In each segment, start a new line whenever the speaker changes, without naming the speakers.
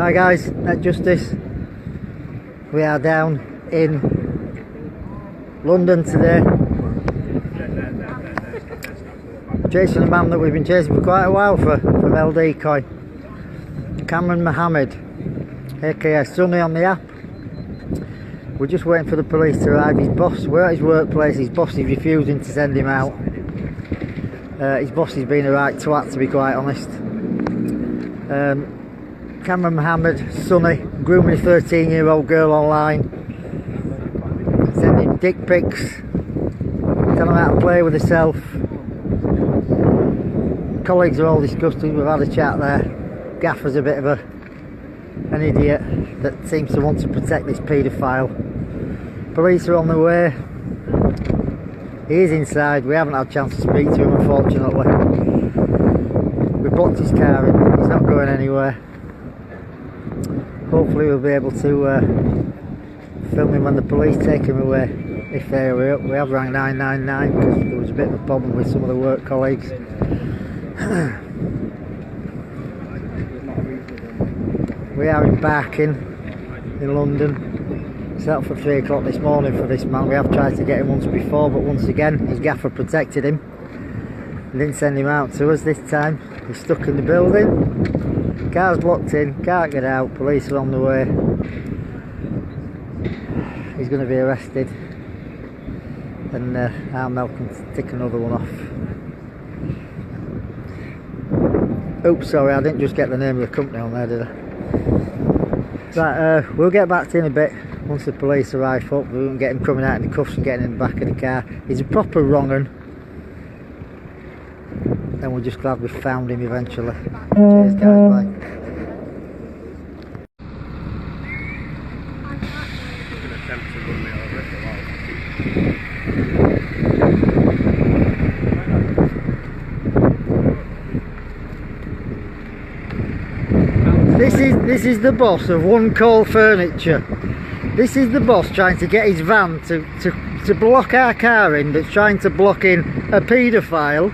Hi guys, at Justice. We are down in London today, chasing a man that we've been chasing for quite a while from El Decoy. Cameron Mohammed, aka Sonny on the app. We're just waiting for the police to arrive. His boss, we're at his workplace, his boss is refusing to send him out. His boss has been a right twat, to be quite honest. Cameron Mohammed, Sonny, grooming a 13-year-old girl online, sending dick pics, telling her how to play with herself. Colleagues are all disgusted. We've had a chat there. Gaffer's a bit of an idiot that seems to want to protect this paedophile. Police are on the way. He is inside. We haven't had a chance to speak to him, unfortunately. We blocked his car in. He's not going anywhere. Hopefully we'll be able to film him when the police take him away, if they are. We have rang 999 because there was a bit of a problem with some of the work colleagues. We are embarking in London. Set up for 3 o'clock this morning for this man. We have tried to get him once before, but once again his gaffer protected him and didn't send him out to us this time. He's stuck in the building. Car's blocked in, can't get out, police are on the way. He's going to be arrested and Armel can tick another one off. Oops, sorry, I didn't just get the name of the company on there, did I? Right, we'll get back to you in a bit once the police arrive up. We won't get him coming out in the cuffs and getting in the back of the car. He's a proper wrong un. And we're just glad we found him eventually. Cheers guys, bye. This is the boss of One Call Furniture. This is the boss trying to get his van to block our car in, that's trying to block in a paedophile,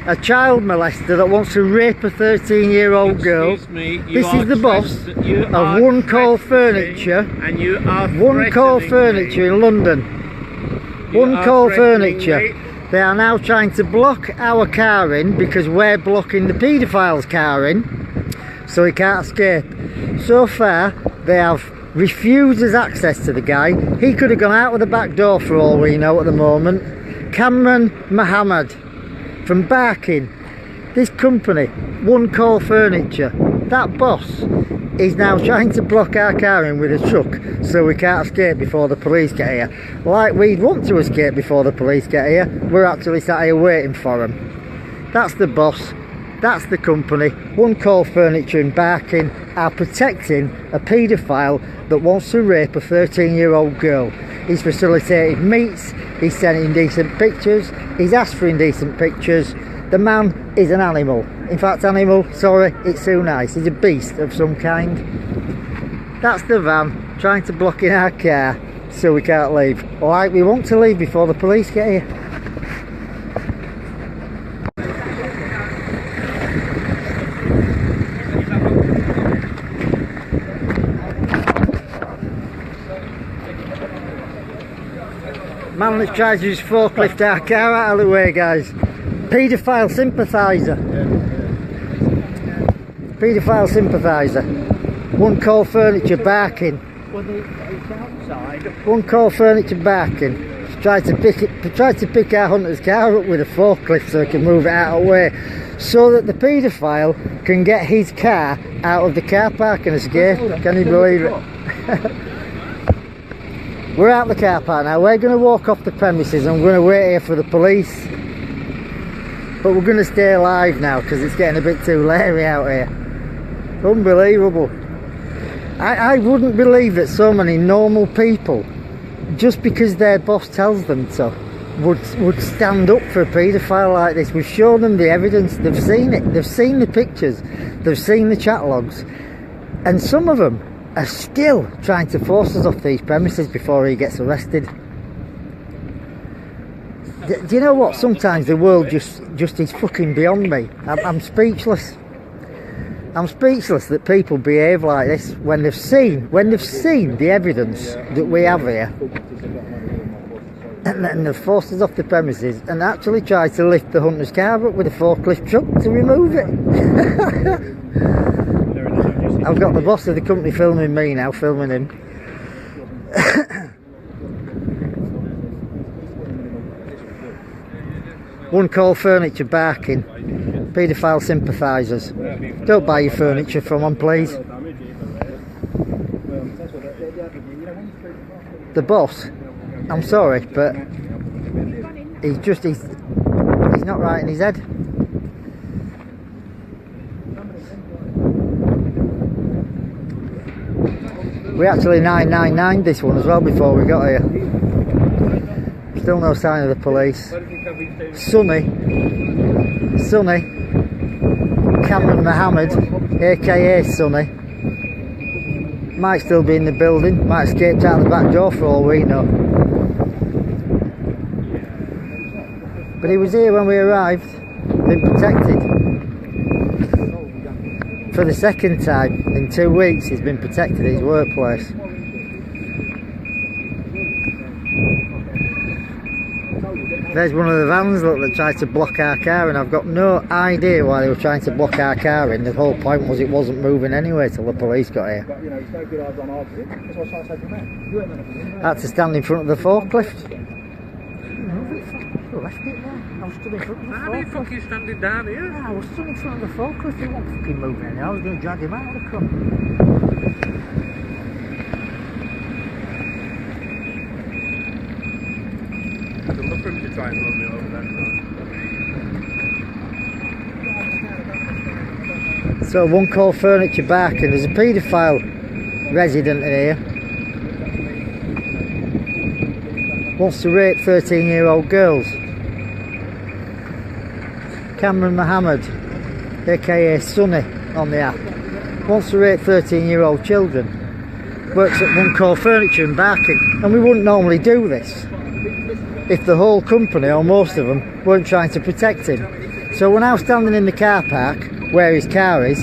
a child molester that wants to rape a 13-year-old girl. This is the boss of One Call Furniture. And you are One Call Furniture in London. One Call Furniture. They are now trying to block our car in because we're blocking the paedophile's car in, so he can't escape. So far, they have refused us access to the guy. He could have gone out of the back door for all we know at the moment. Cameron Mohammed from Barking, this company, One Call Furniture, that boss is now trying to block our car in with a truck so we can't escape before the police get here. Like we'd want to escape before the police get here, we're actually sat here waiting for them. That's the boss, that's the company. One Call Furniture in Barking are protecting a paedophile that wants to rape a 13-year-old girl. He's facilitated meets, he's sent indecent pictures, he's asked for indecent pictures. The man is an animal. In fact, animal, sorry, it's too nice. He's a beast of some kind. That's the van trying to block in our car so we can't leave. Alright, we want to leave before the police get here. Man that's trying to just forklift our car out of the way, guys. Paedophile sympathiser. Paedophile sympathiser. One Call Furniture Barking. One Call Furniture Barking. Tried to pick our hunter's car up with a forklift so he can move it out of the way, so that the paedophile can get his car out of the car park and escape. Can you believe it? We're out the car park now. We're going to walk off the premises. I'm going to wait here for the police, but we're going to stay alive now because it's getting a bit too leery out here. Unbelievable. I wouldn't believe that so many normal people, just because their boss tells them to, would stand up for a paedophile like this. We've shown them the evidence, they've seen it, they've seen the pictures, they've seen the chat logs, and some of them are still trying to force us off these premises before he gets arrested. Do you know what? Sometimes the world just is fucking beyond me. I'm speechless. I'm speechless that people behave like this when they've seen the evidence that we have here, and then they've forced us off the premises and actually tried to lift the hunter's car up with a forklift truck to remove it. I've got the boss of the company filming me now, filming him. One call furniture barking. Paedophile sympathisers. Don't buy your furniture from them, please. The boss, I'm sorry, but he's not right in his head. We actually 999'd this one as well before we got here. Still no sign of the police. Sonny, Cameron Mohammed, aka Sonny, might still be in the building, might have escaped out the back door for all we know. But he was here when we arrived, been protected. For the second time in 2 weeks he's been protected at his workplace. There's one of the vans, look, that tried to block our car, and I've got no idea why they were trying to block our car in. The whole point was it wasn't moving anyway till the police got here. I had to stand in front of the forklift. Left it there. I was stood in front of the forklift. How are you fucking standing down here? Yeah, I was stood in front of the forklift. He wasn't fucking moving anyway. I was going to drag him out of the car.
I'd love for him to try and run me over that.
So one call furniture back, and there's a paedophile resident in here. Wants to rape 13-year-old girls. Cameron Mohammed, aka Sonny on the app, wants to rape 13-year-old children. Works at One Call Furniture in Barking, and we wouldn't normally do this if the whole company, or most of them, weren't trying to protect him. So we're now standing in the car park where his car is,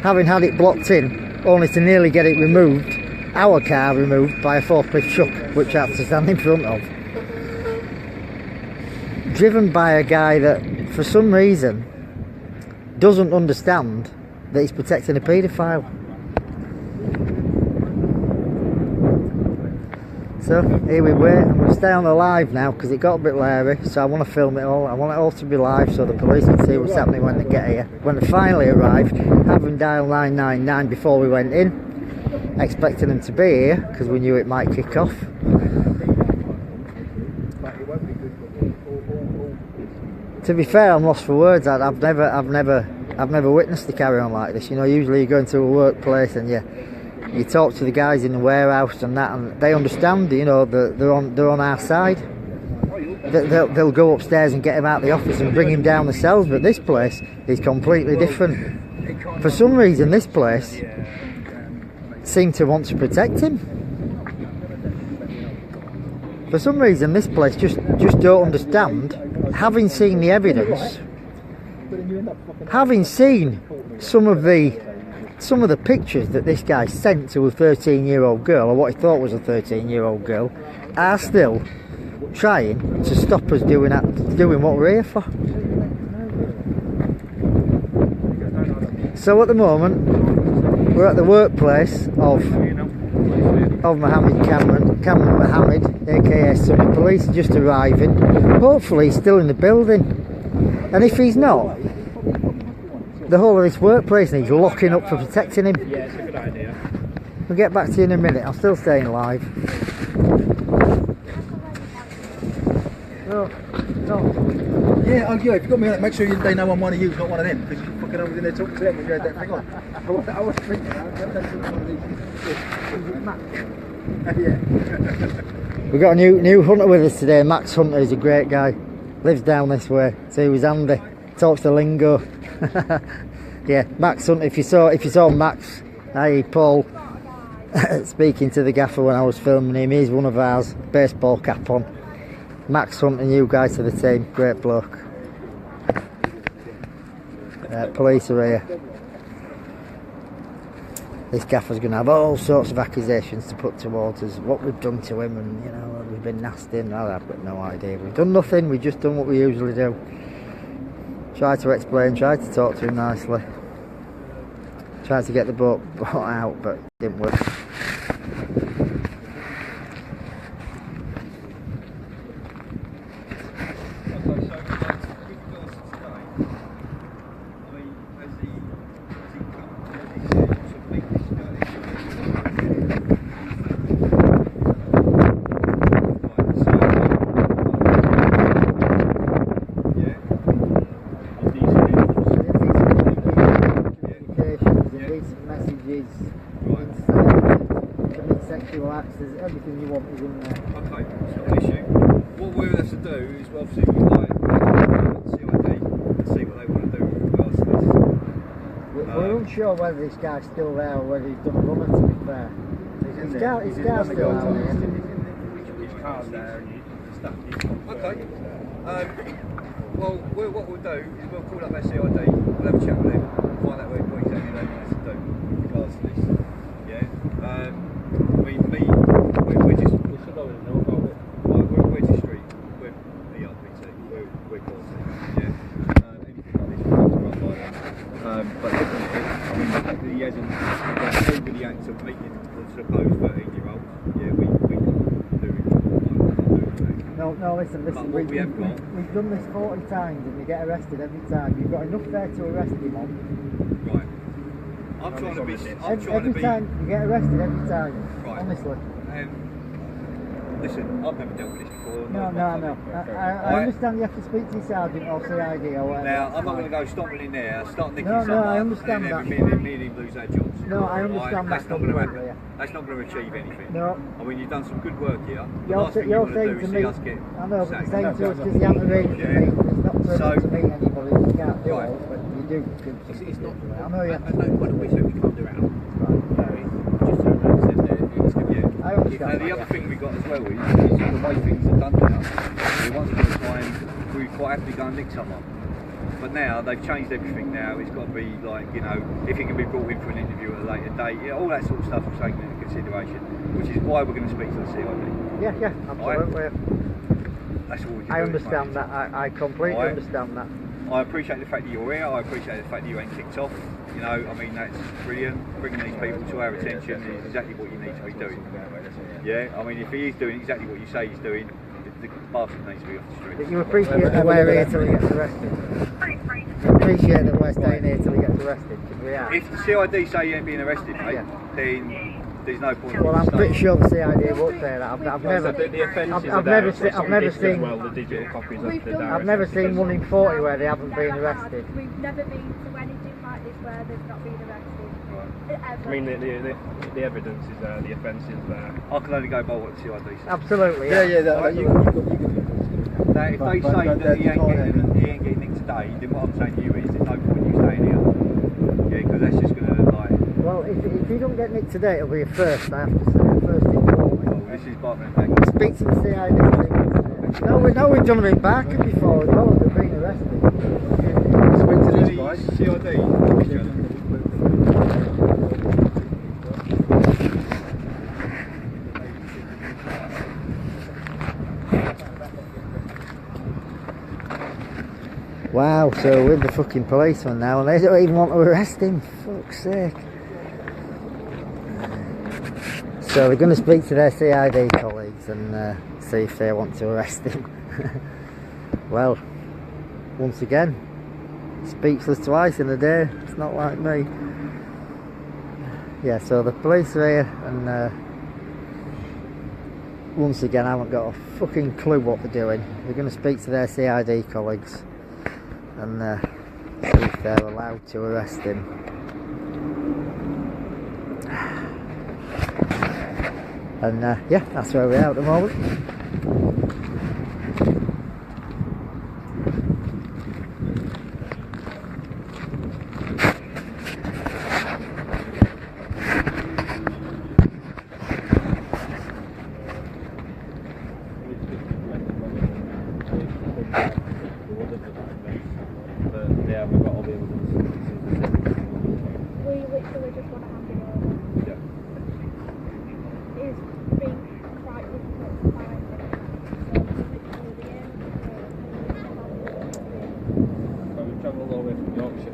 having had it blocked in, only to nearly get it removed, our car removed, by a forklift truck, which I have to stand in front of. Driven by a guy that, for some reason, doesn't understand that he's protecting a paedophile. So here we wait. I'm going to stay on the live now because it got a bit leery, so I want to film it all. I want it all to be live so the police can see what's happening when they get here. When they finally arrived, having dialed 999 before we went in, expecting them to be here because we knew it might kick off. To be fair, I'm lost for words. I've never witnessed the carry on like this. You know, usually you go into a workplace and you talk to the guys in the warehouse and that, and they understand. You know, they're on our side. They'll go upstairs and get him out of the office and bring him down the cells. But this place is completely different. For some reason, this place seemed to want to protect him. For some reason, this place just don't understand. Having seen the evidence, having seen some of the pictures that this guy sent to a 13-year-old girl, or what he thought was a 13-year-old girl, are still trying to stop us doing what we're here for. So at the moment, we're at the workplace of Cameron Mohammed, aka Sonny. Police are just arriving. Hopefully he's still in the building, and if he's not, the whole of this workplace needs locking up for protecting him.
Yeah, it's a good idea.
We'll get back to you in a minute. I'm still staying live. No.
Yeah, if you've got me on it, make sure they know I'm one of you, not one of them, because you fucking over there talking to them when you had that thing on. I was thinking, yeah.
We've got a new hunter with us today. Max Hunter is a great guy. Lives down this way. So he was handy. Talks the lingo. Yeah, Max Hunter. If you saw Max, i.e. Paul, speaking to the gaffer when I was filming him, he's one of ours. Baseball cap on. Max Hunter, new guy to the team. Great bloke. Police are here. this gaffer's going to have all sorts of accusations to put towards us, what we've done to him, and you know, we've been nasty, and I've got no idea. We've done nothing, we've just done what we usually do. Tried to explain, tried to talk to him nicely. Tried to get the boat brought out, but it didn't work. Everything you want is in there.
Okay, it's not an issue. What we'll have to do is, well, obviously, we like CID and see what they want to do with regards to this.
We're unsure whether this guy's still there or whether he's done a runner, to be fair. His car's still out there.
His car's there and his stuff is
Okay. Well, what we'll do is we'll call up their CID, we'll have a chat with them, find out what exactly they want us to do with regards to this. Yeah? We're just...
We should already know about it.
We're discreet. We're ERPT. We're quality. Yeah? Anything like this, we'll run by them. But looking at it, I mean, the fact that he hasn't done over the act of meeting the supposed 13-year-olds, yeah, we can do it.
No, listen,
What we have got...
we've done this 40 times and we get arrested every time. You've got enough there to arrest him on.
Right. I'm trying to be...
Every time, you get arrested every time.
Right.
Honestly.
Listen, I've never dealt with this before.
No. I understand you have to speak to your sergeant or CID or whatever.
Now, I'm not going to go stomping in there, start nicking
No,
someone,
I understand
and
that.
then me and him lose our jobs.
No, I understand that
That's not going to
completely,
happen. That's not going to achieve anything.
No.
I mean, you've done some good work here. The
You're
last thing you want to
saying
do
to
is
me,
see us get
I know, but you're
sacked.
saying to us because you haven't arranged the meeting. It's not for
So-
us to meet anybody. You can't do
Right.
it, but you do.
It's not.
I know you have
At
to.
no point have we said we can't do it out. Just turned around and said that it's going to be.
I understand
Now, the
that,
other thing we got as well is the way things are done now. Once upon a time, we quite happily go and nick someone. But now they've changed everything. Now it's got to be like, you know, if it can be brought in for an interview at a later date, yeah, all that sort of stuff is taken into consideration, which is why we're going to speak to the CID.
Yeah, absolutely.
That's all we can
I
do.
understand that. I completely
Right.
understand that.
I appreciate the fact that you're here. I appreciate the fact that you ain't kicked off. You know, I mean, that's brilliant. Bringing these people to our attention is exactly what you need to be doing. Yeah, I mean, if he is doing exactly what you say he's doing, the bastard needs to be off the street.
But you appreciate that we're here till he gets arrested. You appreciate that we're staying here till he gets arrested, because we are.
If the CID say you ain't being arrested, mate,
Yeah.
then there's no point.
Well, I'm pretty sure the CID won't say that. I've never,
The offences
I've never seen.
well, the digital copies of the
I've never seen 1 in 40 where they haven't been arrested.
We've never been to anything like this where they've not been arrested.
I mean, the evidence is there, the offence is there.
I can only go by what the CID says.
Absolutely.
Now, if they say that he ain't getting nicked today, then what I'm saying to you is there's no point you staying here. Yeah, because that's just going to like...
Well, if you don't get nicked today, it'll be a first, I have to say. First in Cornwall.
Well, this is Barton and Dagenham.
Speak to the CID. No, we've done it in Barker before as well, they've been arrested.
Speak to these guys. CID.
Wow, so we're with the fucking policeman now and they don't even want to arrest him, fuck's sake. So we're going to speak to their CID colleagues and see if they want to arrest him. Well, once again, speechless twice in a day, it's not like me. Yeah, so the police are here and once again I haven't got a fucking clue what they're doing. They're going to speak to their CID colleagues and see if they're allowed to arrest him. And yeah, that's where we are at the moment.
But yeah, we've got all the evidence.
We literally just want to hand it over.
travel all the way from Yorkshire.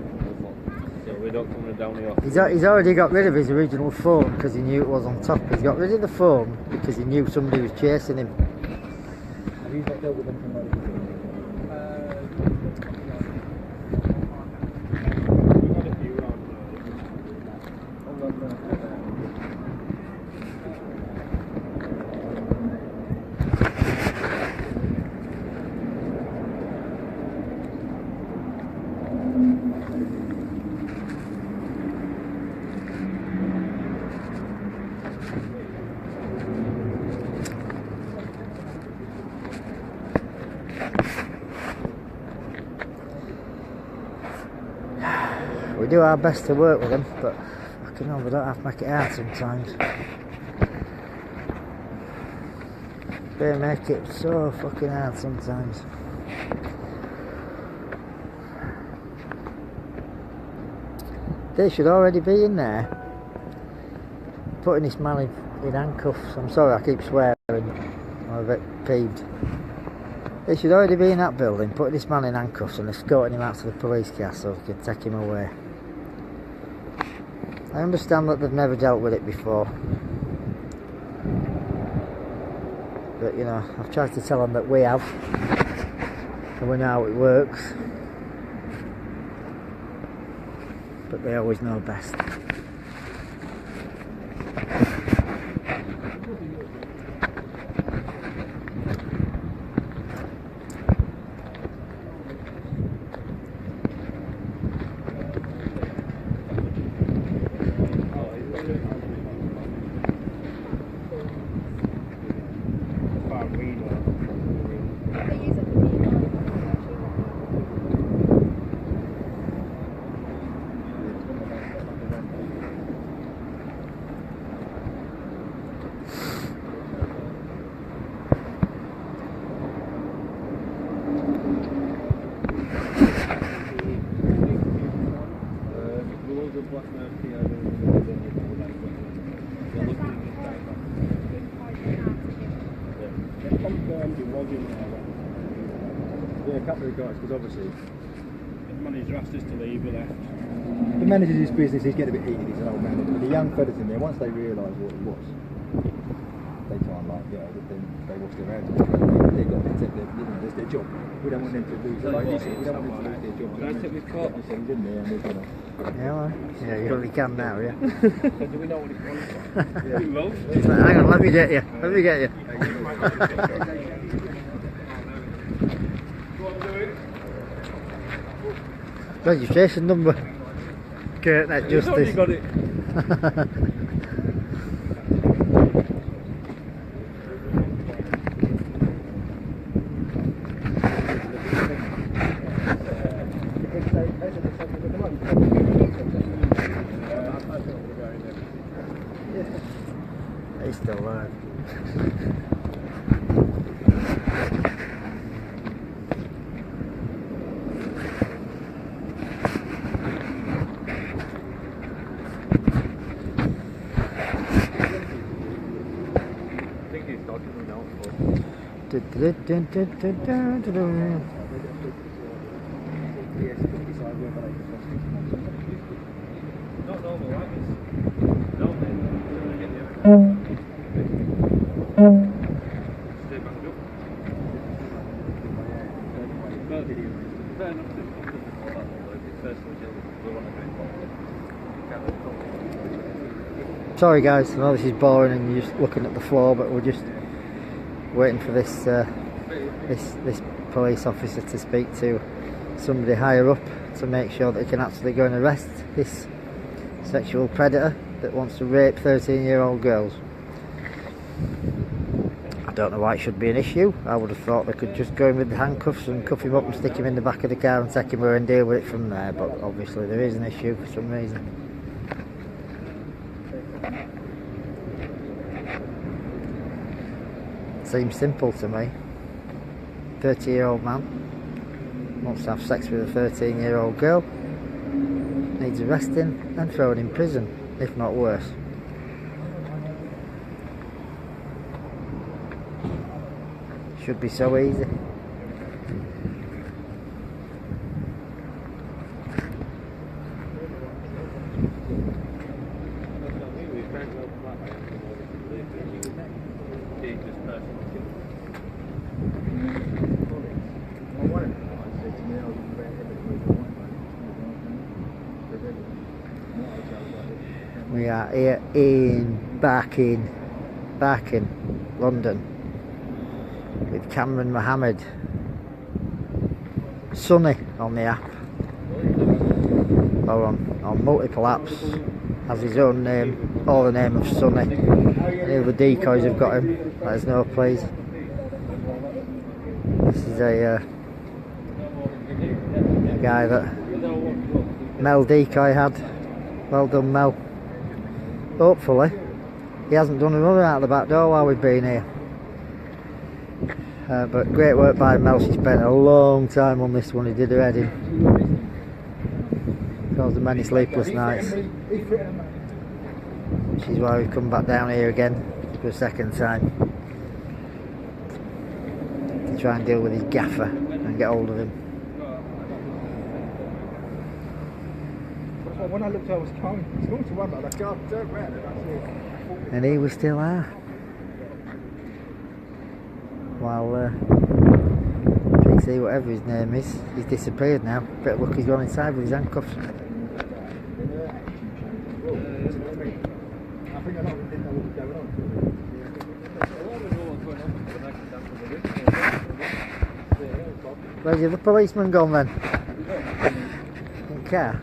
So we don't come down here.
He's already got rid of his original phone because he knew it was on top. He's got rid of the phone because he knew somebody was chasing him.
Have you not dealt with them from like
We've had a few around.
We do our best to work with them, but fucking hell, we don't have to make it hard sometimes. They make it so fucking hard sometimes. They should already be in there putting this man in handcuffs. I'm sorry I keep swearing, I'm a bit peeved. They should already be in that building putting this man in handcuffs and escorting him out to the police car so they could take him away. I understand that they've never dealt with it before, but you know, I've tried to tell them that we have and we know how it works, but they always know best.
Yeah, a couple of guys, because obviously
The manager asked us to leave, we left.
the manager's his business, he's getting a bit heated, he's an old man. But the young fellas in there, once they realise what it was, they try and like, yeah, then they wash their hands. They've got to protect their, you know, that's their job. We don't want them to lose, like you said, we don't want them to lose their job.
Can I take my coat?
Things in there and we're gonna.
Yeah, well, yeah, you really can now, yeah.
Do we know what it's for?
Yeah.
We will.
He's like, hang on, let me get you, let me get you. Registration number. Curtain
He's already
Justice.
got it.
He's still alive.
I think he's dodging me now. Not normal, right? No, stay back up. Fair enough to it's personal deal. We want to do it.
Sorry guys, I know this is boring and you're just looking at the floor, but we're just waiting for this this police officer to speak to somebody higher up to make sure that he can actually go and arrest this sexual predator that wants to rape 13-year-old girls. I don't know why it should be an issue. I would have thought they could just go in with the handcuffs and cuff him up and stick him in the back of the car and take him away and deal with it from there, but obviously there is an issue for some reason. Seems simple to me. 30-year-old man wants to have sex with a 13-year-old girl, needs arresting and thrown in prison, if not worse. Should be so easy. we are here in Barking, London, with Cameron Mohammed. Sunny on the app, or on multiple apps, has his own name, or the name of Sunny. Any other decoys have got him, let us know please. This is a guy that Mel decoy had. Well done, Mel. Hopefully he hasn't done another out the back door while we've been here. But great work by Mel. She spent a long time on this one. He did her head in. Caused her many sleepless nights. Which is why we've come back down here again for a second time, to try and deal with his gaffer and get hold of him.
When I looked, I was going to one, but I can't turn around.
And he was still there. While PC, whatever his name is, he's disappeared now. Better look, he's gone inside with his handcuffs.
I think I didn't know what was going on.
Where's the other policeman gone then? In the car?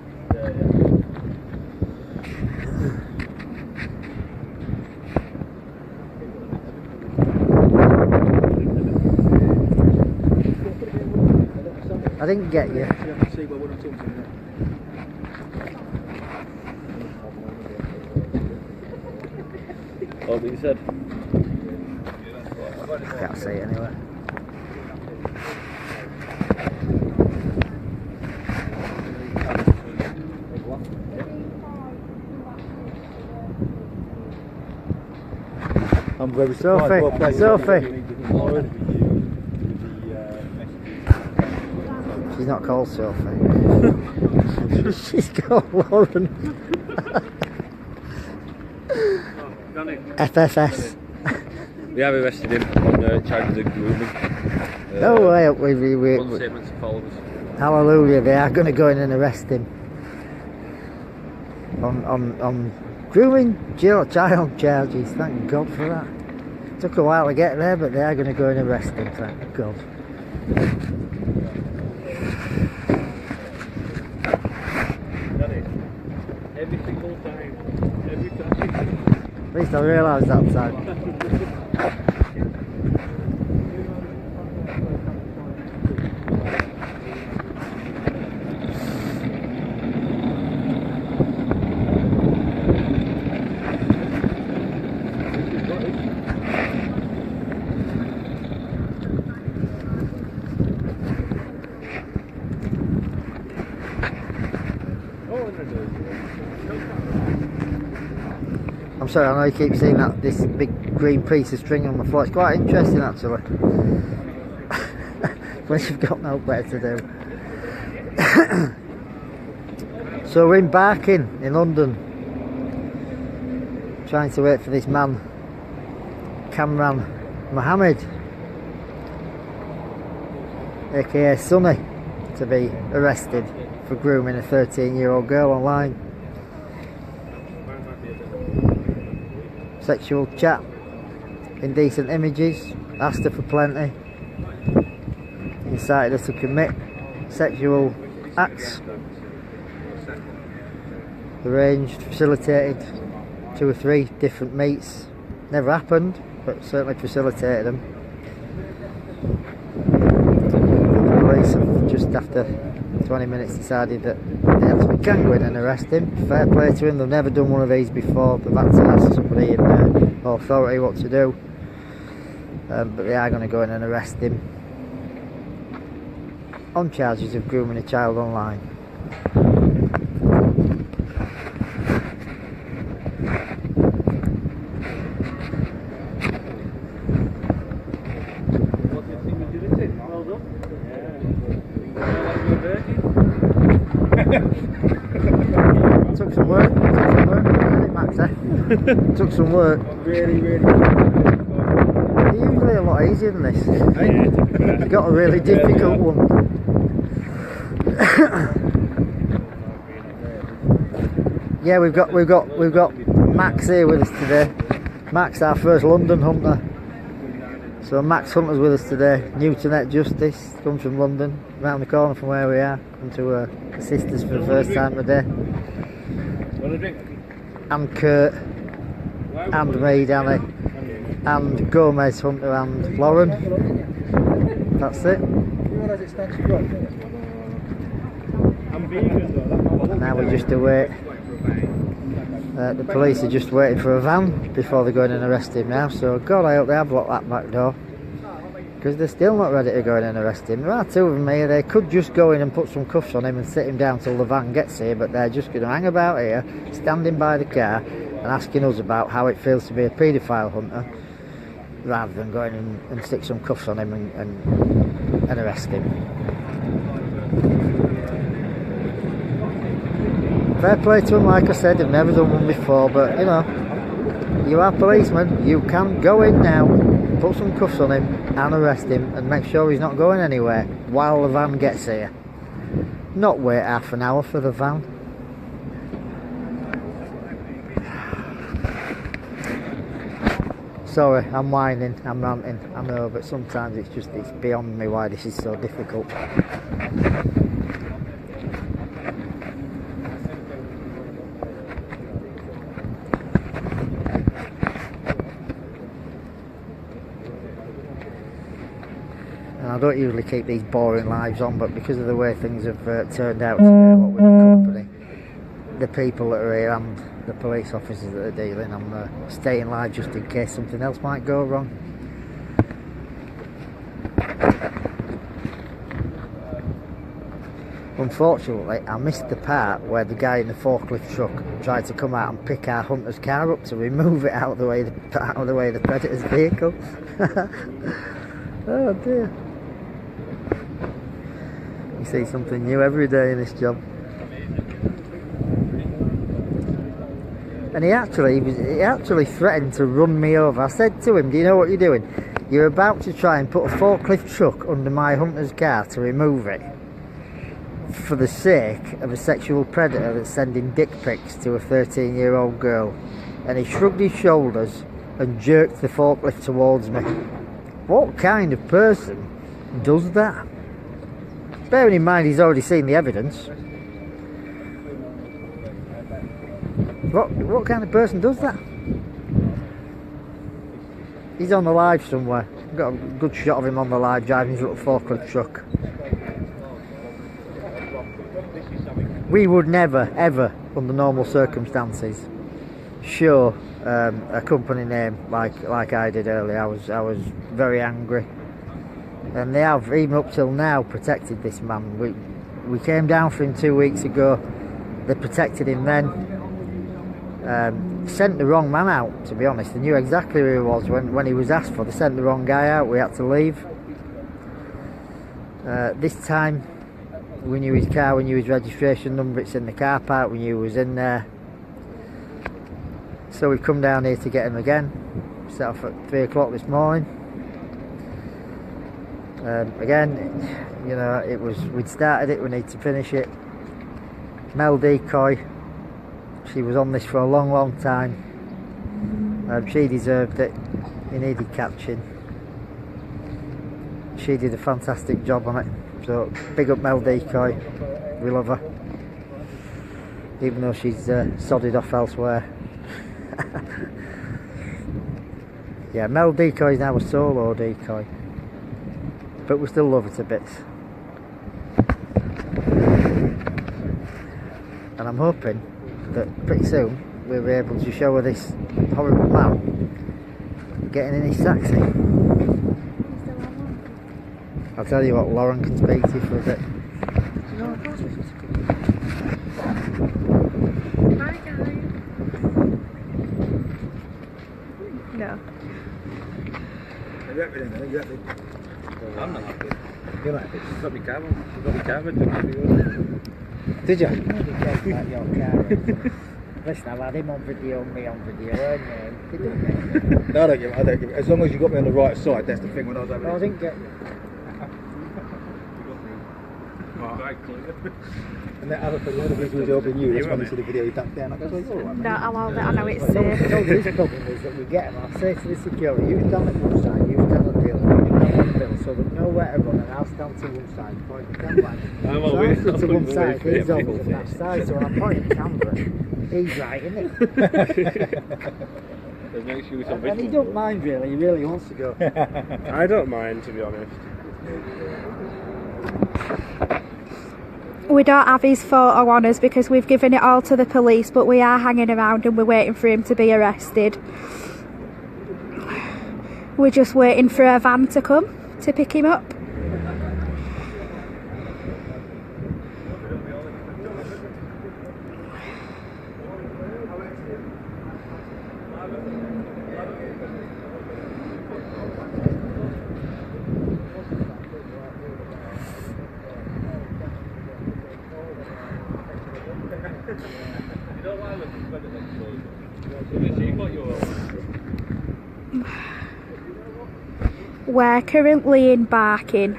I didn't get you.
Oh, but you said?
Can't see it anyway.
I'm very
Sophie, Sophie. She's not called Sophie. She's called Lauren. FFS.
We have arrested him on charges of grooming.
No way. We
One statement to followers.
hallelujah, they are going to go in and arrest him. On grooming child charges, thank God for that. Took a while to get there, but they are going to go and arrest him, thank God.
Every single time. Every time.
At least I realised that time. I'm sorry, I know you keep seeing this big green piece of string on the floor. It's quite interesting actually. When you've got no better to do. So we're in Barking in London, trying to wait for this man, Cameron Mohammed, aka Sunny, to be arrested for grooming a 13-year-old girl online. Sexual chat, indecent images, asked her for plenty, incited her to commit sexual acts, arranged, facilitated 2 or 3 different meets. Never happened, but certainly facilitated them. The police have just after 20 minutes decided that they actually can go in and arrest him. Fair play to him, they've never done one of these before. They've had to ask somebody in authority what to do, but they are going to go in and arrest him on charges of grooming a child online. Took some work, Max, eh? Took some work.
Really.
They're usually a lot easier than this. You've got a really difficult one. Yeah, we've got Max here with us today. Max, our first London hunter. So Max Hunter's with us today. New to Net Justice, comes from London, round the corner from where we are. Come to assist us for the first time today. And Kurt, and me, Danny, and Gomez Hunter and Lauren. That's it. And now we just await. The police are just waiting for a van before they go in and arrest him now. So God, I hope they have locked that back door, because they're still not ready to go in and arrest him. There are two of them here. They could just go in and put some cuffs on him and sit him down till the van gets here, but they're just going to hang about here, standing by the car and asking us about how it feels to be a paedophile hunter, rather than going in and stick some cuffs on him and arrest him. Fair play to them, like I said, they've never done one before, but you know, you are policemen, you can go in now, put some cuffs on him and arrest him and make sure he's not going anywhere while the van gets here. Not wait half an hour for the van. Sorry, I'm whining, I'm ranting, I know, but sometimes it's beyond me why this is so difficult. I don't usually keep these boring lives on, but because of the way things have turned out today, what with the company, the people that are here and the police officers that are dealing, I'm staying live just in case something else might go wrong. Unfortunately, I missed the part where the guy in the forklift truck tried to come out and pick our hunter's car up to remove it out of the way of the predator's vehicle. Oh dear. You see something new every day in this job. And he actually threatened to run me over. I said to him, do you know what you're doing? You're about to try and put a forklift truck under my hunter's car to remove it for the sake of a sexual predator that's sending dick pics to a 13-year-old girl. And he shrugged his shoulders and jerked the forklift towards me. What kind of person does that? Bearing in mind he's already seen the evidence. What kind of person does that? He's on the live somewhere. Got a good shot of him on the live driving his little forklift truck. We would never, ever, under normal circumstances, show a company name like I did earlier. I was very angry, and they have, even up till now, protected this man. We came down for him 2 weeks ago. They protected him then. Sent the wrong man out, to be honest. They knew exactly who he was when he was asked for. They sent the wrong guy out. We had to leave. This time we knew his car, we knew his registration number. It's in the car park, we knew he was in there. So we've come down here to get him again. Set off at 3 o'clock this morning. Again, you know, we'd started it, we need to finish it. Mel Decoy, she was on this for a long time. She deserved it. He needed catching. She did a fantastic job on it. So big up Mel Decoy. We love her, even though she's sodded off elsewhere. Yeah, Mel Decoy is now a solo decoy, but we still love her to bits. And I'm hoping that pretty soon we'll be able to show her this horrible man getting in his taxi. I'll tell you what, Lauren can speak to you for a bit.
No, of course we should. Hi guys. No.
I'm not happy.
You're not happy?
Got me covered.
Did you?
About your car. Listen, I've had him on video and me on video, and
No, I don't give it. As long as you got me on the right side, that's the thing when I was over there.
I didn't get.
Right.
And that other thing, one of the reasons we was helping you, that's when you see the video, you ducked down. I go, well, you're all right, mate.
No, I'll hold it. I know it's
No,
safe.
the problem is that we get them. I say to the security, you stand at one side, you stand at the other, you stand on the middle, so there's nowhere to run, and I'll stand to one side, point the camera.
I'm
So
always
I stood to one
always
side,
away
he's
from
over
it.
to that side, so when I point the camera, he's right, isn't it?
There's no excuse on
And he don't mind really, he really wants to go.
I don't mind, to be honest.
We don't have his photo on us because we've given it all to the police, but we are hanging around and we're waiting for him to be arrested. We're just waiting for a van to come to pick him up. We're currently in Barking,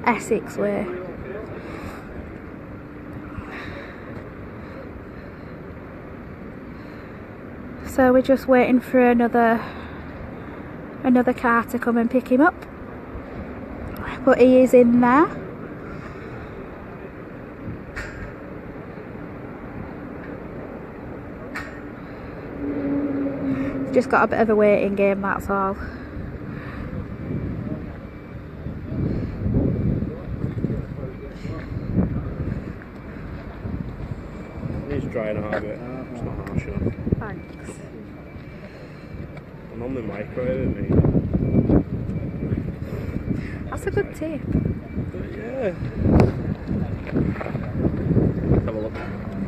Essex way. So we're just waiting for another car to come and pick him up. But he is in there. Just got a bit of a waiting game, that's all.
He's trying hard, but it's not harsh enough.
Thanks.
I'm on the microwave, isn't
That's a good tip.
he? Yeah. Let's have a look. You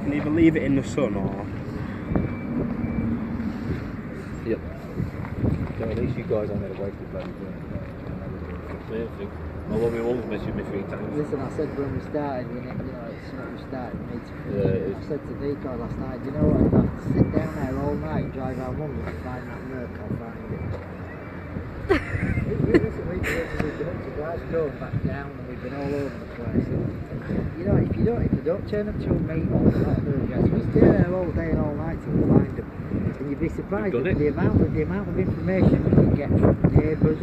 can either leave it in the sun or...
Yep.
So at least you guys aren't going to waste the bloody thing.
Amazing. Although my mum's messaged me 3 times.
Listen, I said when we started, it's not we started, we need to finish
Yeah,
it.
it
I
is.
said to Decoy last night, you know what, if I have to sit down there all night and drive our mum to find that milk, I'll find it. We've been up to Glasgow and back down, and we've been all over the place. And, you know, if you don't turn up to a meet or not do a guess, we stay there all day and all night till we find them. And you'd be surprised
We've done
at the amount of information we can get from neighbours,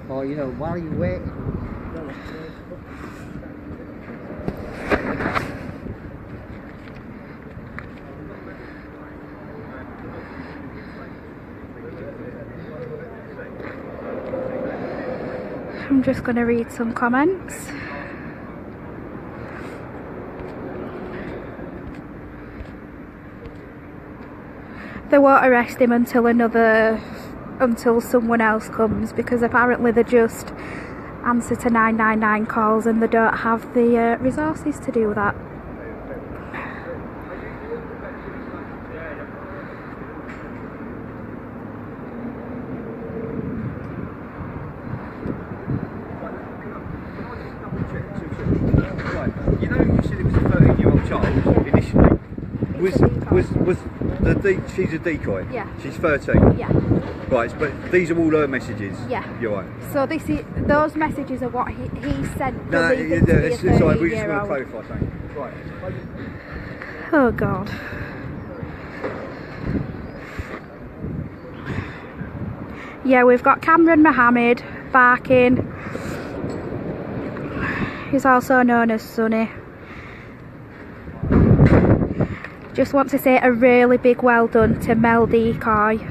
or you know, while you're waiting.
I'm just going to read some comments. They won't arrest him until someone else comes, because apparently they just answer to 999 calls and they don't have the resources to do that.
Right, you know, you said it was a 13-year-old child initially. She's a decoy?
Yeah.
She's 13?
Yeah.
Right, but these are all her messages?
Yeah.
You're right.
So those messages are what he sent.
No,
believing to be a
it's sorry, we just
13-year-old.
want to clarify something. Right.
Oh God. Yeah, we've got Cameron Mohammed, Barking. He's also known as Sonny. Just want to say a really big well done to Mel Decoy.
Did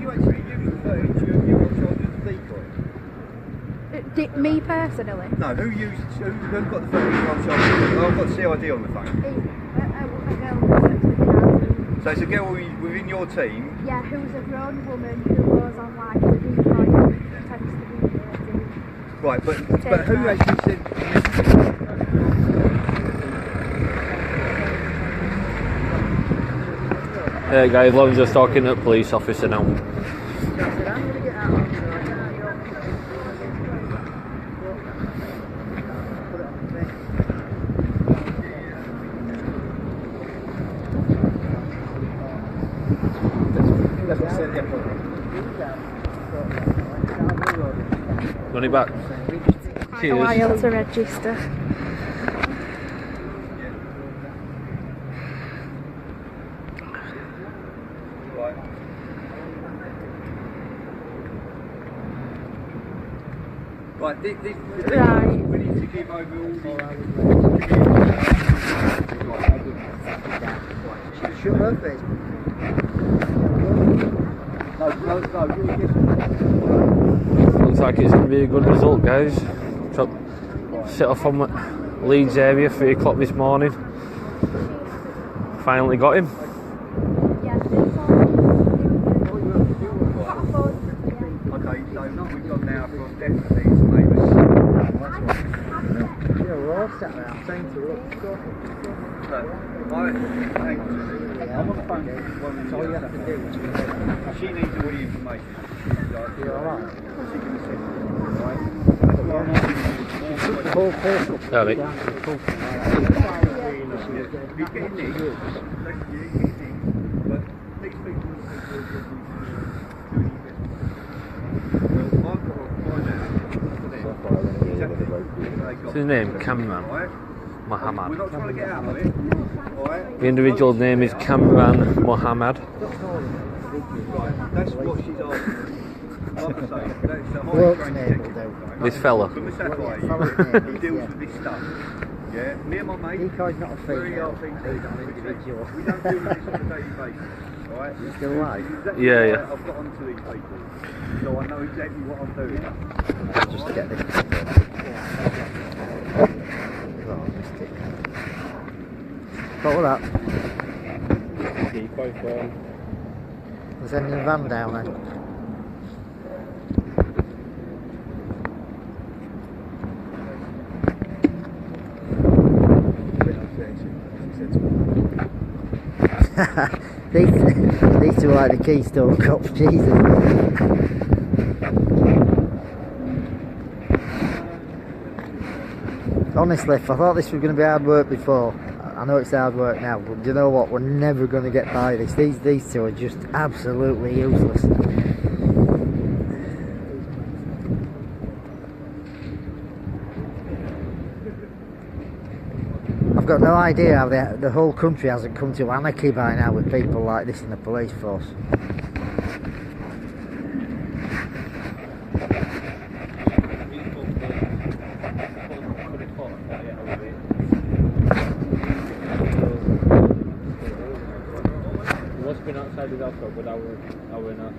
you actually use the 13-year-old child as a decoy?
Me personally?
No, who got the 13-year-old child? Oh, I've got CID on the phone. So it's a girl within your team?
Yeah, who's a grown woman who goes online to decoy and pretends to be 13.
Right, but who actually said...
Yeah, guys, Lonzo's talking to a police officer now.
That's what I said, yeah.
Run it back.
a while to register.
Right,
Right.
we need to give over all the...
Shut her face.
Looks like it's going to be a good result, guys. Set off from Leeds area 3 o'clock this morning. Finally got him.
Okay, so we've got now from definitely to maybe.
Yeah, we're all sat there. I'm saying to look.
So, I'm on the phone.
That's all you have to do.
She needs all the information.
You're alright.
She can send it, right? That's what I'm asking you.
The whole person.
Yeah, mate.
If you get in there, you get in, but these people do
What's his name? Kamran Mohammed.
We're not trying to get out of it, alright?
The individual's name is Kamran Mohammed.
Right, that's what she's asking. Like I say, that's the high
Work's
trained
name will
technical.
do.
This fella.
From the Sapphire, he deals with this stuff. Yeah, me and my mate,
Decoy's not a
very
female.
RPT,
He's an individual.
we don't do this on a daily basis, alright?
He's still alive.
Exactly
Yeah,
why
yeah.
I've got onto these people, so I know exactly what I'm doing.
Just to get this. Oh, missed it. What was that?
Decoy phone.
We're sending a van down then. these two are like the Keystone Cops, Jesus. Honestly, if I thought this was going to be hard work before, I know it's hard work now, but do you know what? We're never going to get by this. These two are just absolutely useless. I've got no idea how the whole country hasn't come to anarchy by now with people like this in the police force.
What's been outside his house but our not.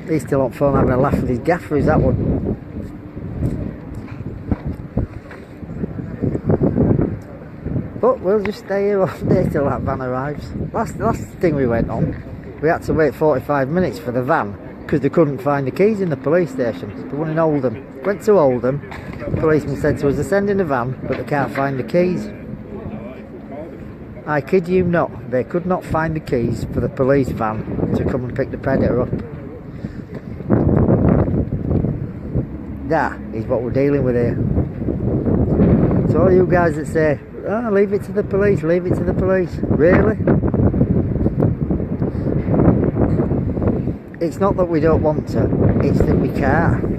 He's still on phone having a laugh with his gaffer, is that one? But we'll just stay here all day till that van arrives. Last thing we went on, we had to wait 45 minutes for the van because they couldn't find the keys in the police station. The one in Oldham. Went to Oldham, the policeman said to us, they're sending a van but they can't find the keys. I kid you not, they could not find the keys for the police van to come and pick the predator up. That is what we're dealing with here. So all you guys that say, oh, leave it to the police, leave it to the police. Really? It's not that we don't want to, it's that we can't.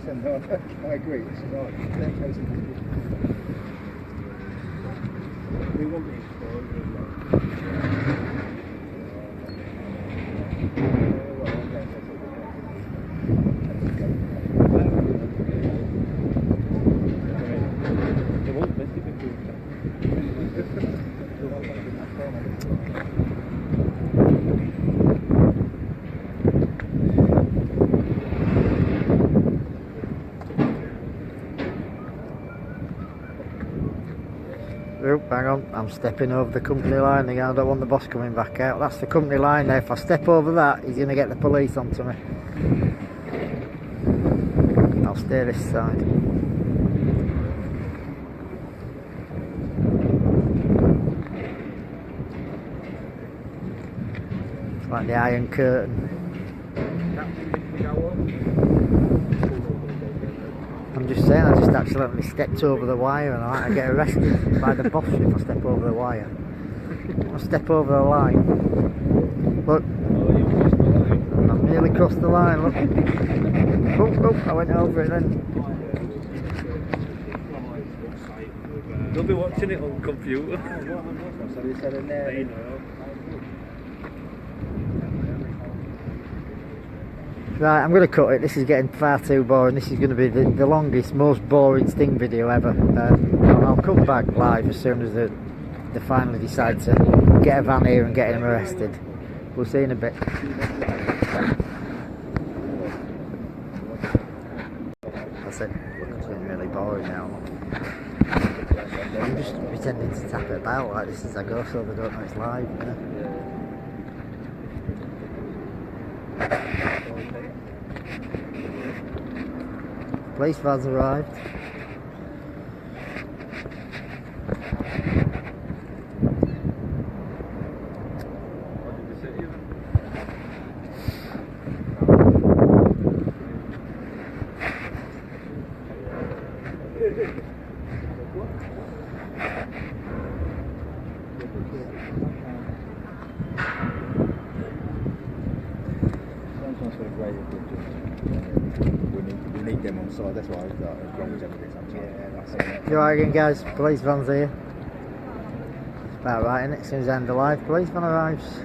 I agree, this is right. We want these
Oh, hang on, I'm stepping over the company line again. I don't want the boss coming back out. That's the company line there. If I step over that, he's going to get the police onto me. I'll stay this side. It's like the Iron Curtain. I'm just saying, I just accidentally stepped over the wire and I might get arrested by the boss if I step over the wire. I'll step over the line. Look. I've nearly crossed the line, look. Oh, I went over it then.
They'll be watching it on computer.
Right, I'm going to cut it. This is getting far too boring. This is going to be the longest, most boring Sting video ever. I'll come back live as soon as they finally decide to get a van here and get him arrested. We'll see in a bit. That's it. It's getting really boring now. I'm just pretending to tap it about like this as I go so they don't know it's live. You know? Police van's arrived.
We need them on side, that's why I've got as long as everything's on side. Yeah, that's it.
You alright again, guys? Police van's here. It's about right, isn't it? As soon as I end the live, police van arrives.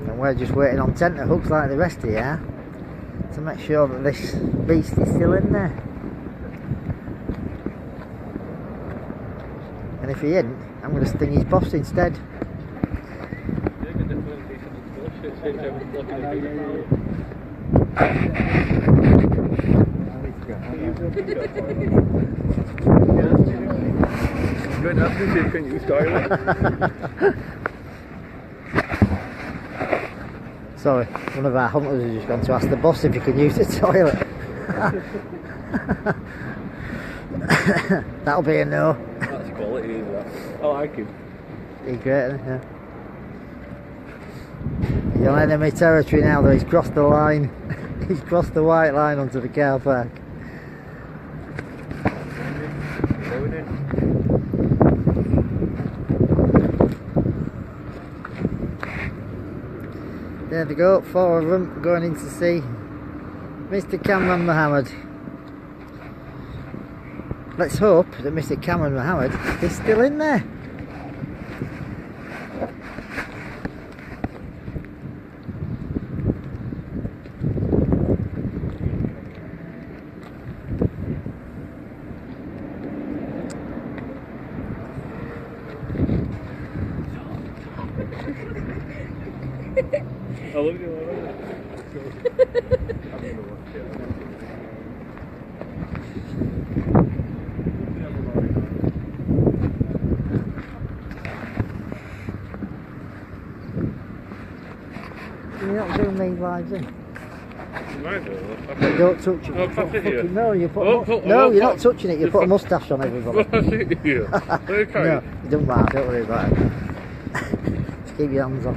And we're just waiting on tenterhooks like the rest of you are to make sure that this beast is still in there. And if he isn't, I'm going to sting his boss instead.
Good enough to see, can you start it?
Sorry, one of our hunters has just gone to ask the boss if he can use the toilet. That'll be a no.
That's quality, isn't it? I like him.
He's great, isn't he? Yeah. He's on enemy territory now though, he's crossed the line. He's crossed the white line onto the car park. There they go, 4 of them going in to see Mr. Cameron Mohammed. Let's hope that Mr. Cameron Mohammed is still in there.
I love you.
You're not doing these lives in.
Don't
Don't touch it.
No, pass it here.
No, you put
No,
you're not touching it. You put a moustache on everybody.
Okay.
No, it doesn't matter. Don't worry about it. Just keep your hands off.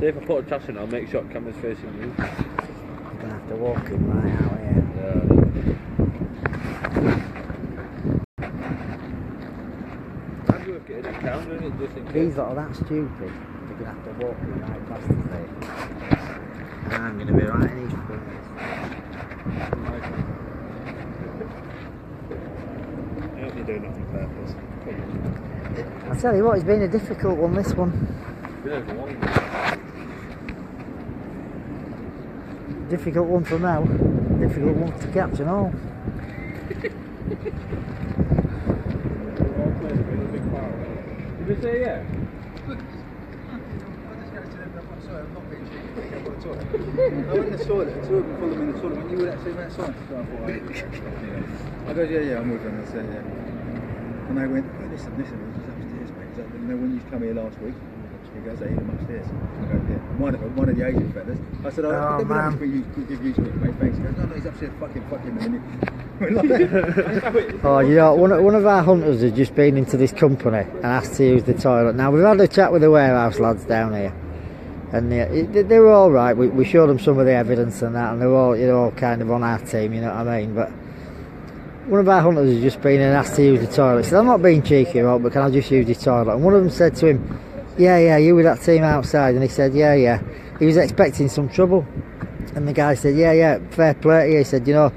See if I put a trash in, I'll make sure the camera's facing you.
I'm gonna have to walk him right out here.
I'd worth getting a camera in it just in case.
These lot are that stupid. They're gonna have to walk him right past the thing. And I'm gonna be right in his face.
I hope you're doing that on purpose.
I tell you what, it's been a difficult one, this one. Difficult one for Mel. Difficult one to catch and all.
Did they say yeah?
I went in the toilet, and two of them followed me in the toilet. When you were actually in that sign, so I thought, I goes, yeah, I'm with them. I said, yeah. And they went, oh, listen, he's upstairs, mate. He's like, you know, when you come here last week, he goes, I hit him upstairs. I go, yeah. One of the Asian fellas. I said, oh man. Give you some, mate, thanks. He goes, no, he's upstairs, fuck him in a minute.
Oh, you know, one of our hunters has just been into this company and asked to use the toilet. Now, we've had a chat with the warehouse lads down here, and they were all right. We showed them some of the evidence and that, and they were all, you know, all kind of on our team, you know what I mean? But one of our hunters has just been and asked to use the toilet. He said, I'm not being cheeky, Rob, but can I just use the toilet? And one of them said to him, yeah, you with that team outside? And he said, yeah. He was expecting some trouble. And the guy said, yeah, fair play to you. He said, you know,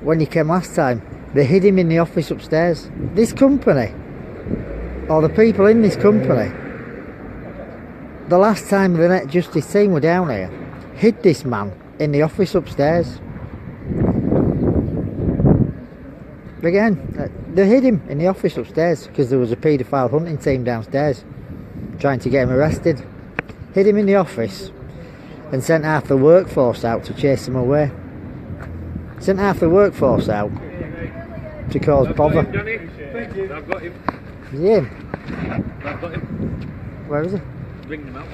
when you came last time, they hid him in the office upstairs. This company, or the people in this company, the last time the Net Justice team were down here, hid this man in the office upstairs. Again, they hid him in the office upstairs because there was a paedophile hunting team downstairs trying to get him arrested. Hid him in the office and sent half the workforce out to chase him away. Sent half the workforce out to cause bother.
Thank you. I've got him.
Is he in?
I've got him.
Where is he?
Bring them out.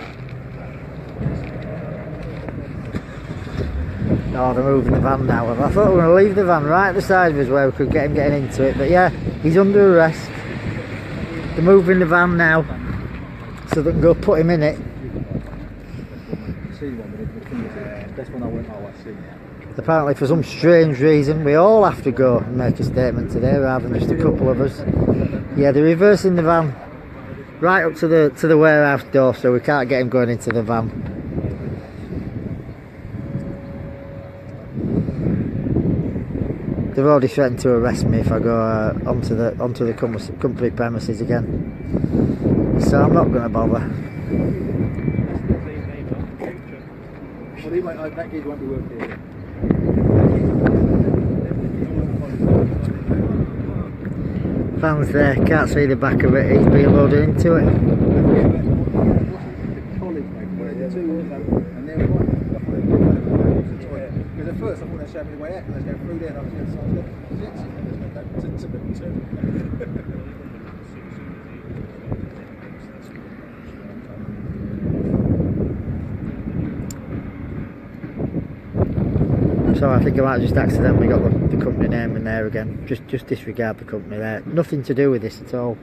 Oh, they're moving the van now. I thought we were going to leave the van right at the side of us where we could get him getting into it. But yeah, he's under arrest. They're moving the van now so they can go put him in it.
That's when I went, oh, I see.
Apparently for some strange reason we all have to go and make a statement today rather than just a couple of us. Yeah, they're reversing the van right up to the warehouse door, so we can't get him going into the van. They've already threatened to arrest me if I go onto the company premises again, so I'm not going to bother.
Well, that kid won't be working here.
Van's there, can't see the back of it, he's being loaded into it.
Because at first I thought they showed me the way out, and I was going through there, and I was going to
So I think I might have just accidentally got the company name in there again. Just disregard the company there. Nothing to do with this at all.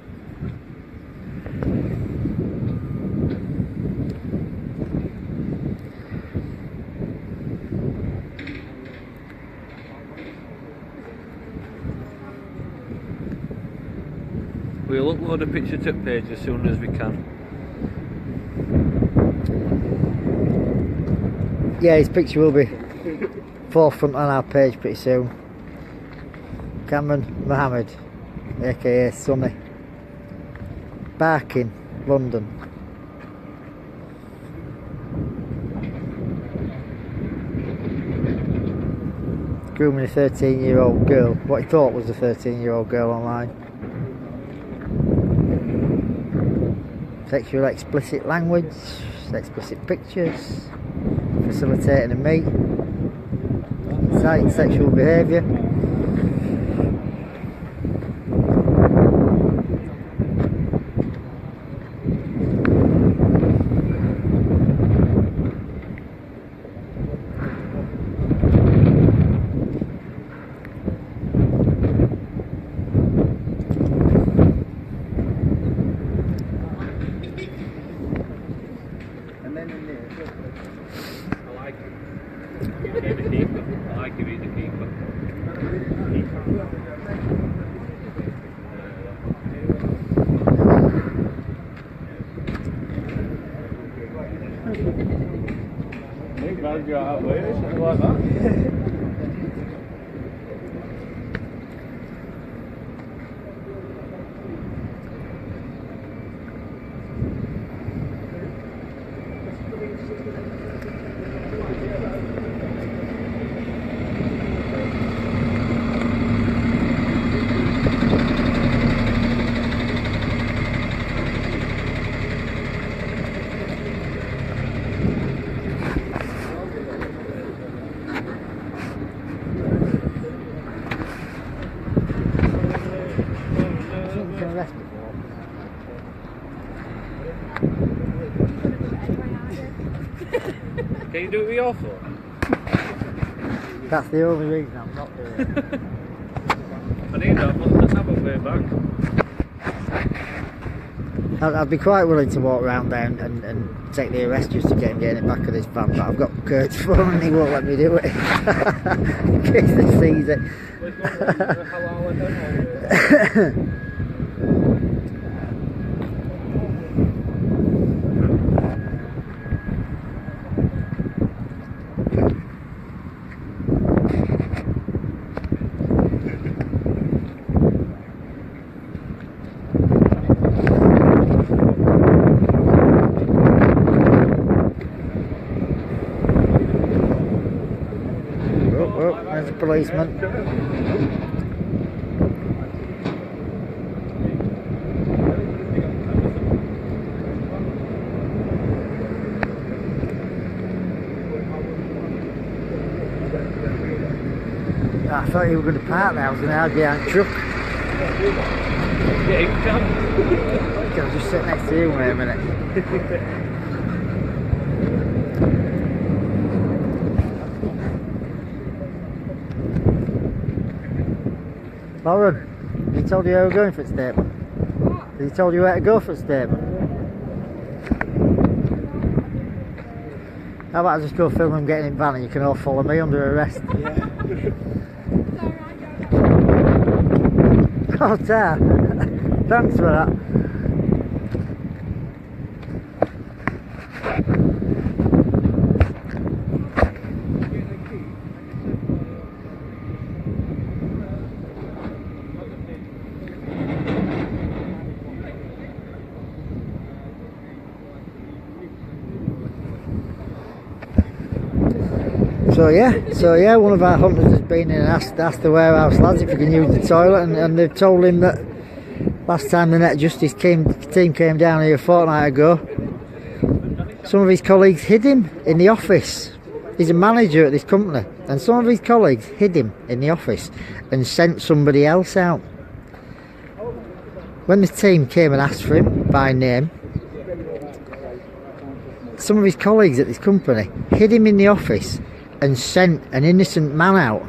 We'll upload a picture to the page as soon as we can.
Yeah, his picture will be forefront on our page pretty soon. Cameron Mohammed, aka Sonny, Barking, London. Grooming a 13-year-old girl, what he thought was a 13-year-old girl online. Sexual explicit language, explicit pictures, facilitating a meet, inciting sexual behaviour.
Go out later, something like that.
can arrest me for.
Can you do it with your phone?
That's the only reason I'm not doing it.
I need that, but let's have a way back.
I'd be quite willing to walk around there and take the arrest just to get him getting it back of this van, but I've got Kurt's phone and he won't let me do it. In case they sees it. Oh, there's a policeman. I thought you were going to park there. I was going to have behind the truck.
Yeah, you can.
Can I just sit next to you wait a minute? Lauren, he told you where we're going for a statement? Has he told you where to go for a statement? How about I just go film him getting in van and you can all follow me under arrest?
Yeah.
Oh, Tar. Thanks for that. So yeah, one of our hunters has been in and asked the warehouse lads if he can use the toilet, and they've told him that last time the Net Justice team came down here a fortnight ago, some of his colleagues hid him in the office. He's a manager at this company, and some of his colleagues hid him in the office and sent somebody else out. When the team came and asked for him by name, some of his colleagues at this company hid him in the office and sent an innocent man out,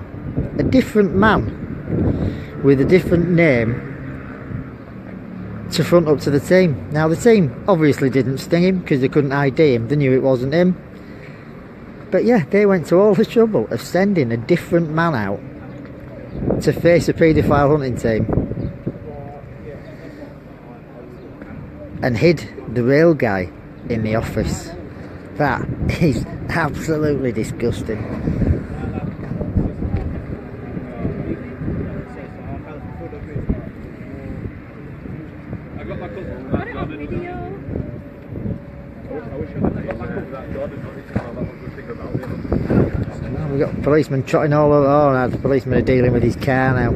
a different man with a different name, to front up to the team. Now the team obviously didn't sting him because they couldn't ID him, they knew it wasn't him. But yeah, they went to all the trouble of sending a different man out to face a paedophile hunting team and hid the real guy in the office. That is absolutely disgusting.
I got my cousin back on video. I wish I got my cousin back on.
We've got policemen trotting all over. Oh no, the policemen are dealing with his car now.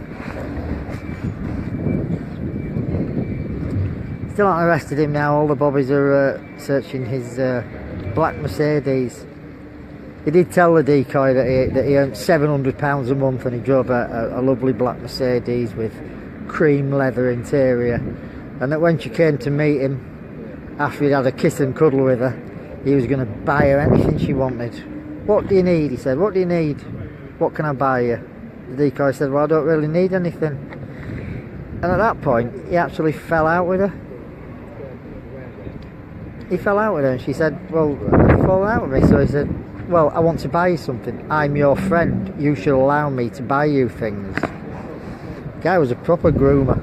Still haven't arrested him now. All the bobbies are searching his black Mercedes. He did tell the decoy that he earned £700 a month and he drove a lovely black Mercedes with cream leather interior, and that when she came to meet him after he'd had a kiss and cuddle with her, he was going to buy her anything she wanted. What do you need? He said. What do you need? What can I buy you? The decoy said, well, I don't really need anything. And at that point he actually fell out with her. He fell out with her and she said, well, have you fallen out with me? So he said, well, I want to buy you something. I'm your friend. You should allow me to buy you things. Guy was a proper groomer.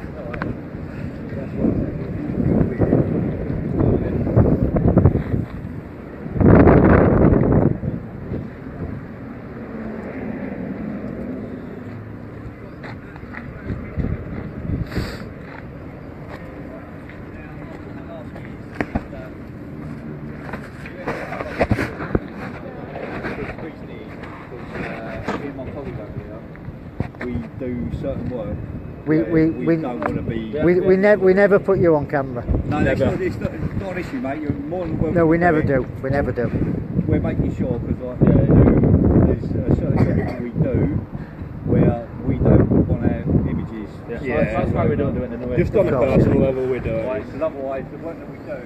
Certain work.
We
don't want to be.
We never put you on camera.
No, it's not an issue, mate. You're more than welcome.
No, we never do. We never do.
We're making sure because there's certain things we do where we don't want our images.
Yeah.
That's why we don't do it in the way.
Just on a
Of course.
personal level, we do it.
Right, because otherwise the work that we do.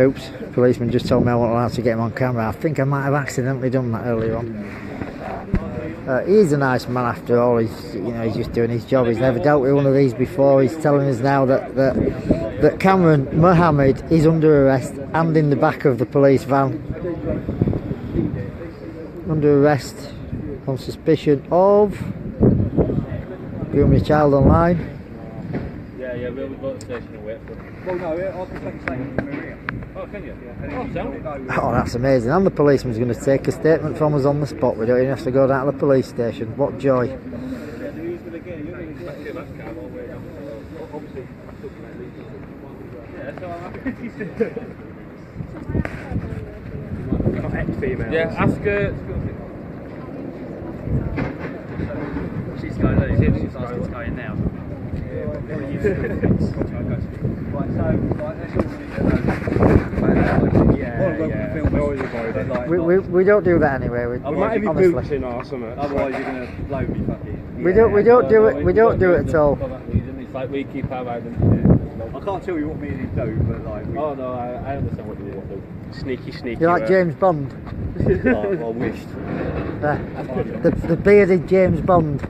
Oops, policeman just told me I wasn't allowed to get him on camera. I think I might have accidentally done that earlier on. He's a nice man after all. He's, you know, he's just doing his job. He's never dealt with one of these before. He's telling us now that Cameron Mohammed is under arrest and in the back of the police van. Under arrest on suspicion of grooming a child online.
Yeah, we'll go to the station and wait for them. Well, no, I can take the station when we're here. Oh, can you? Yeah.
Oh, that's amazing. And the policeman's going to take a statement from us on the spot. We don't even have to go down to the police station. What joy.
Not ex-females.
Yeah, ask her.
She's going there. She's asking to go in now. Right, so, that's all
We don't do that anyway.
We might have your
honestly.
boots in or something.
Otherwise you're going to blow me fucking.
We don't do it. We don't do it at all.
It's like we keep our eye.
I can't tell you what me and him do, but like.
Oh no, I understand what you do.
Sneaky.
You're like James Bond.
I wished.
The bearded James Bond.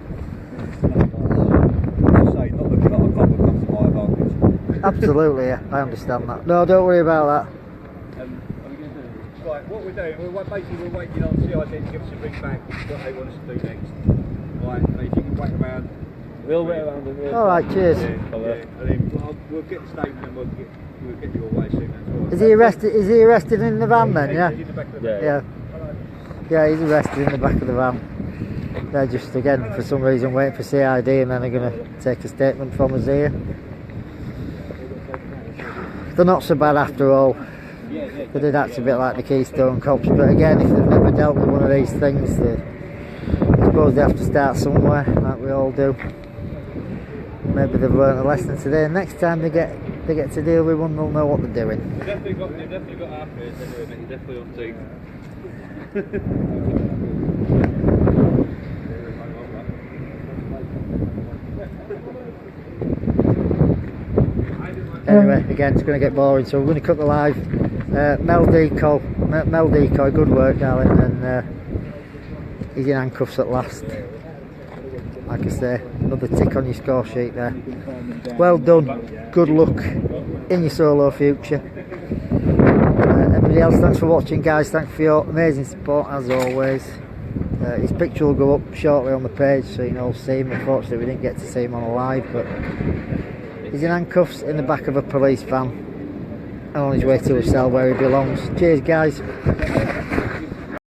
Say, not looking like a cop that comes to my advantage.
Absolutely, yeah. I understand that. No, don't worry about that.
Are we going to do? Right, what we're doing, we're waiting on CID to give us a ring back what they want us to do next. Right, and if you can wait around.
We'll wait around and we'll...
All right, cheers.
And then we'll get the statement and we'll get you away soon as well.
Is he arrested? Is he arrested in the van then? Yeah.
He's in the back of the van.
Yeah, he's arrested in the back of the van. They're just again for some reason waiting for CID, and then they're going to take a statement from us here. They're not so bad after all. They did act a bit like the Keystone Cops, but again, if they've never dealt with one of these things, I suppose they have to start somewhere, like we all do. Maybe they've learned a lesson today. Next time they get to deal with one, they'll know what they're doing.
They've definitely got our fears anyway, but you're definitely on team.
Anyway, again, it's going to get boring, so we're going to cut the live. Mel Decoy, good work, darling, and he's in handcuffs at last. Like I say, another tick on your score sheet there. Well done, good luck in your solo future. Everybody else, thanks for watching, guys. Thanks for your amazing support as always. His picture will go up shortly on the page, so you can all see him. Unfortunately, we didn't get to see him on a live, but he's in handcuffs in the back of a police van and on his way to a cell where he belongs. Cheers, guys.